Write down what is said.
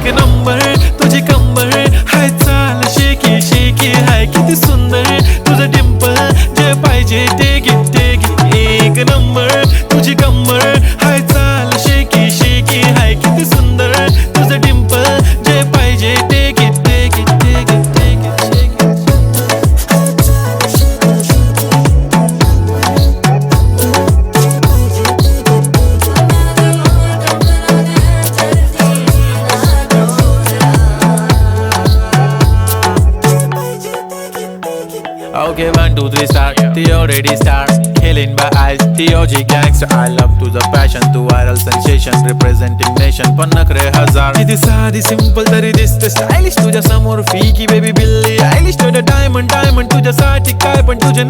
एक नंबर तुझी कंबर हाय चाल शेकी शेकी हाय किती सुंदर तुझं डिंपल जे पाहिजे ते घे एक नंबर तुझी कंबर हाय चाल शेकी शेकी हाय किती सुंदर तुझं डिंपल जे पाहिजे ते घे Okay, 1, 2, 3 star, the already star. Killing by eyes, the OG gangster. I love to the passion, to viral sensation, representing nation. पन्नकरे हजार किती साधी simple तरी दिसते stylish तुझ्या समोर फीकी baby बिल्ली Eilish तुझं diamond तुझ्यासाठी काय पण तुझे